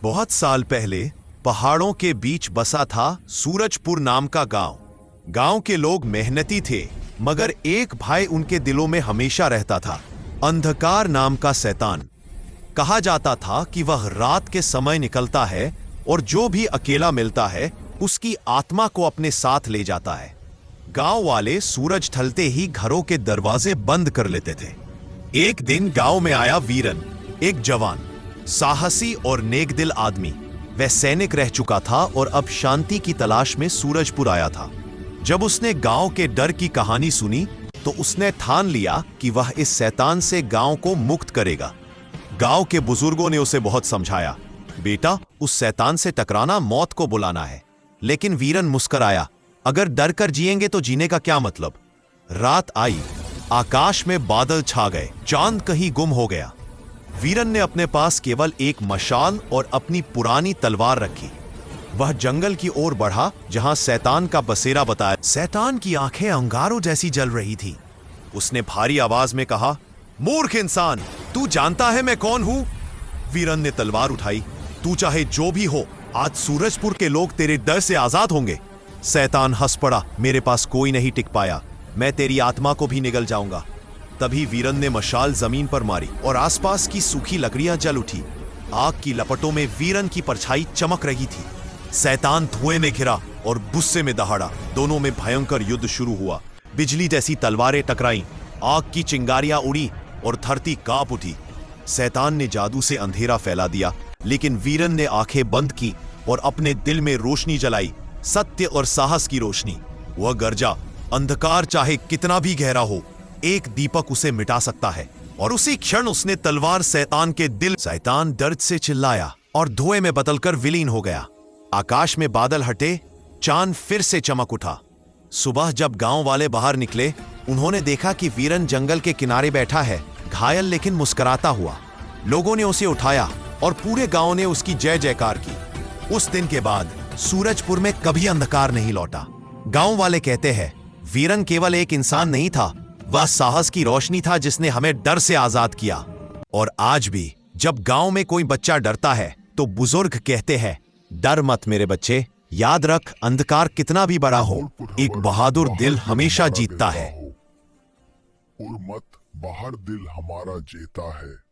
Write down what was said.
बहुत साल पहले पहाड़ों के बीच बसा था सूरजपुर नाम का गांव। गांव के लोग मेहनती थे, मगर एक भय उनके दिलों में हमेशा रहता था, अंधकार नाम का शैतान। कहा जाता था कि वह रात के समय निकलता है और जो भी अकेला मिलता है उसकी आत्मा को अपने साथ ले जाता है। गांव वाले सूरज ढलते ही घरों के दरवाजे बंद कर लेते थे। एक दिन गांव में आया वीरन, एक जवान, साहसी और नेकदिल आदमी। वह सैनिक रह चुका था और अब शांति की तलाश में सूरजपुर आया था। जब उसने गांव के डर की कहानी सुनी तो उसने ठान लिया कि वह इस शैतान से गांव को मुक्त करेगा। गांव के बुजुर्गों ने उसे बहुत समझाया, बेटा, उस शैतान से टकराना मौत को बुलाना है। लेकिन वीरन मुस्कुराया, अगर डर कर जिएंगे तो जीने का क्या मतलब। रात आई, आकाश में बादल छा गए, चांद कहीं गुम हो गया। वीरन ने अपने पास केवल एक मशाल और अपनी पुरानी तलवार रखी। वह जंगल की ओर बढ़ा जहां शैतान का बसेरा बताया। शैतान की आंखें अंगारों जैसी जल रही थी। उसने भारी आवाज में कहा, मूर्ख इंसान, तू जानता है मैं कौन हूं? वीरन ने तलवार उठाई, तू चाहे जो भी हो, आज सूरजपुर के लोग तेरे डर से आजाद होंगे। शैतान हंस पड़ा, मेरे पास कोई नहीं टिक पाया, मैं तेरी आत्मा को भी निगल जाऊंगा। तभी वीरन ने मशाल जमीन पर मारी और आसपास की सूखी लकड़ियां जल उठी। आग की लपटों में वीरन की परछाई चमक रही थी। शैतान धुएं में घिरा और गुस्से में दहाड़ा। दोनों में भयंकर युद्ध शुरू हुआ। बिजली जैसी तलवारें टकराईं, आग की चिंगारियां उड़ी और धरती कांप उठी। शैतान ने जादू से अंधेरा फैला दिया, लेकिन वीरन ने आंखें बंद की और अपने दिल में रोशनी जलाई, सत्य और साहस की रोशनी। वह गरजा, अंधकार चाहे कितना भी गहरा हो, एक दीपक उसे मिटा सकता है। और उसी क्षण उसने तलवार शैतान के दिल। शैतान दर्द से चिल्लाया और धुएं में बदलकर विलीन हो गया। आकाश में बादल हटे, चांद फिर से चमक उठा। सुबह जब गांव वाले बाहर निकले, उन्होंने देखा कि वीरन जंगल के किनारे बैठा है, घायल लेकिन मुस्कुराता हुआ। लोगों ने उसे उठाया और पूरे गांव ने उसकी जय जयकार की। उस दिन के बाद सूरजपुर में कभी अंधकार नहीं लौटा। गांव वाले कहते हैं, वीरन केवल एक इंसान नहीं था, वह साहस की रोशनी था जिसने हमें डर से आजाद किया। और आज भी जब गांव में कोई बच्चा डरता है तो बुजुर्ग कहते हैं, डर मत मेरे बच्चे, याद रख अंधकार कितना भी बड़ा हो, एक बहादुर दिल हमेशा जीतता है। और मत बाहर दिल हमारा जीता है।